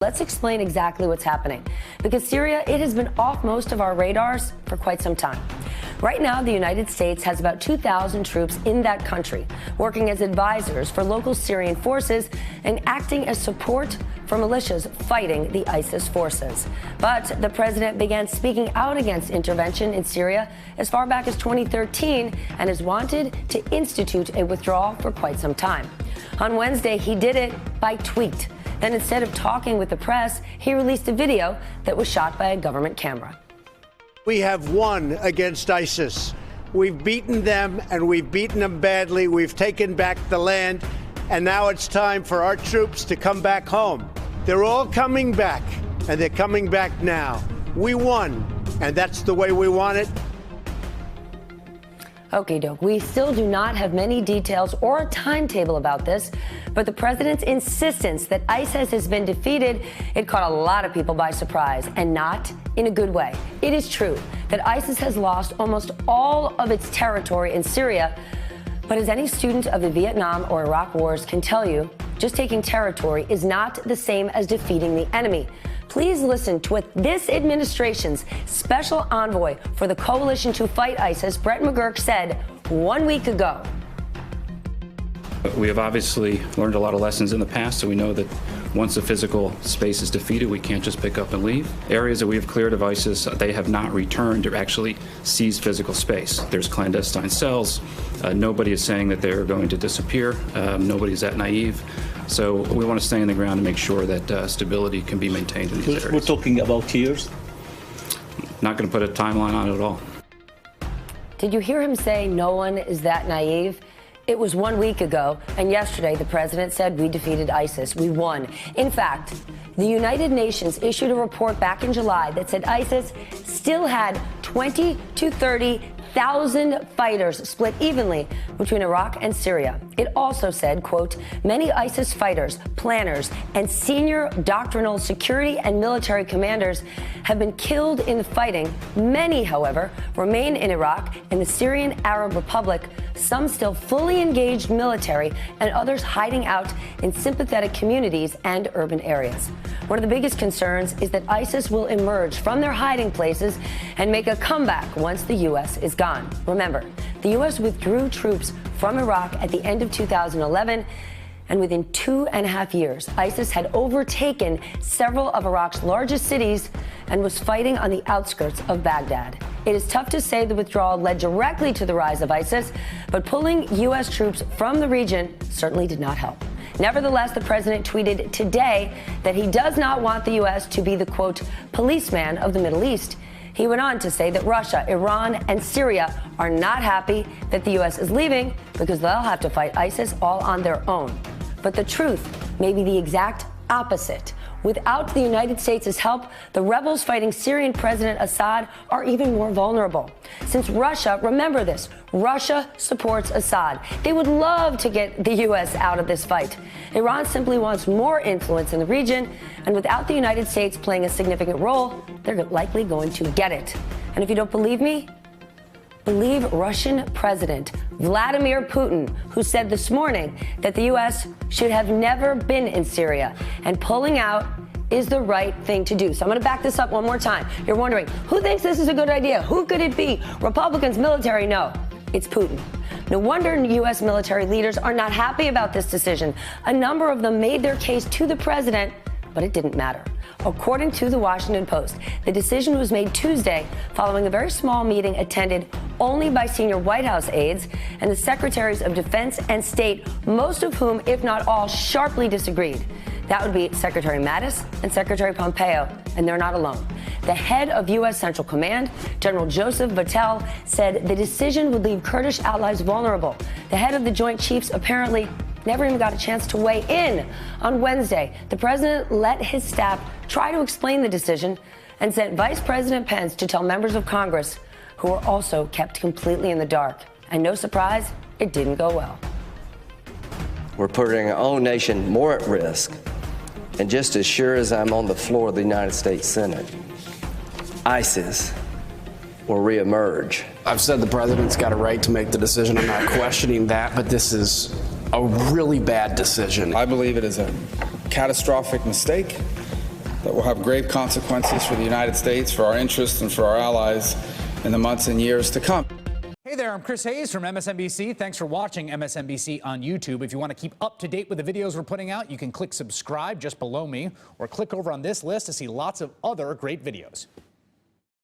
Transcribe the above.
Let's explain exactly what's happening, because Syria, it has been off most of our radars for quite some time. Right now, the United States has about 2,000 troops in that country, working as advisors for local Syrian forces and acting as support for militias fighting the ISIS forces. But the president began speaking out against intervention in Syria as far back as 2013 and has wanted to institute a withdrawal for quite some time. On Wednesday, he did it by tweet. Then instead of talking with the press, he released a video that was shot by a government camera. We have won against ISIS. We've beaten them, and we've beaten them badly. We've taken back the land, and now it's time for our troops to come back home. They're all coming back, and they're coming back now. We won, and that's the way we want it. Okie doke. We still do not have many details or a timetable about this, but the president's insistence that ISIS has been defeated, it caught a lot of people by surprise, and not in a good way. It is true that ISIS has lost almost all of its territory in Syria, but as any student of the Vietnam or Iraq wars can tell you, just taking territory is not the same as defeating the enemy. Please listen to what this administration's special envoy for the coalition to fight ISIS, Brett McGurk, said 1 week ago. We have obviously learned a lot of lessons in the past, so we know that once the physical space is defeated, we can't just pick up and leave. Areas that we have cleared of ISIS, they have not returned or actually seized physical space. There's clandestine cells. Nobody is saying that they're going to disappear. Nobody's that naive. So we want to stay on the ground and make sure that stability can be maintained in these areas. We're talking about years? Not going to put a timeline on it at all. Did you hear him say no one is that naive? It was 1 week ago, and yesterday the president said we defeated ISIS. We won. In fact, the United Nations issued a report back in July that said ISIS still had 20 to 30,000 fighters split evenly between Iraq and Syria. It also said, quote, many ISIS fighters, planners, and senior doctrinal security and military commanders have been killed in the fighting. Many, however, remain in Iraq and the Syrian Arab Republic, some still fully engaged military and others hiding out in sympathetic communities and urban areas. One of the biggest concerns is that ISIS will emerge from their hiding places and make a comeback once the U.S. is gone. Remember, the U.S. withdrew troops from Iraq at the end of 2011, and within 2.5 years, ISIS had overtaken several of Iraq's largest cities and was fighting on the outskirts of Baghdad. It is tough to say the withdrawal led directly to the rise of ISIS, but pulling U.S. troops from the region certainly did not help. Nevertheless, the president tweeted today that he does not want the U.S. to be the, quote, policeman of the Middle East. He went on to say that Russia, Iran, and Syria are not happy that the U.S. is leaving because they'll have to fight ISIS all on their own. But the truth may be the exact opposite. Without the United States' help, the rebels fighting Syrian President Assad are even more vulnerable. Since Russia, remember this, Russia supports Assad. They would love to get the U.S. out of this fight. Iran simply wants more influence in the region, and without the United States playing a significant role, they're likely going to get it. And if you don't believe me, believe Russian President Vladimir Putin, who said this morning that the U.S. should have never been in Syria, and pulling out is the right thing to do. So I'm going to back this up one more time. You're wondering, who thinks this is a good idea? Who could it be? Republicans, military? No, it's Putin. No wonder U.S. military leaders are not happy about this decision. A number of them made their case to the president, but it didn't matter. According to the Washington Post, the decision was made Tuesday following a very small meeting attended only by senior White House aides and the secretaries of Defense and State, most of whom, if not all, sharply disagreed. That would be Secretary Mattis and Secretary Pompeo, and they're not alone. The head of U.S. Central Command, General Joseph Vattel, said the decision would leave Kurdish allies vulnerable. The head of the Joint Chiefs apparently never even got a chance to weigh in. On Wednesday, the president let his staff try to explain the decision and sent Vice President Pence to tell members of Congress, who were also kept completely in the dark. And no surprise, it didn't go well. We're putting our own nation more at risk. And just as sure as I'm on the floor of the United States Senate, ISIS will reemerge. I've said the president's got a right to make the decision. I'm not questioning that, but this is a really bad decision. I believe it is a catastrophic mistake. that will have grave consequences for the United States, for our interests, and for our allies in the months and years to come. Hey there, I'm Chris Hayes from MSNBC. Thanks for watching MSNBC on YouTube. If you want to keep up to date with the videos we're putting out, you can click subscribe just below me or click over on this list to see lots of other great videos.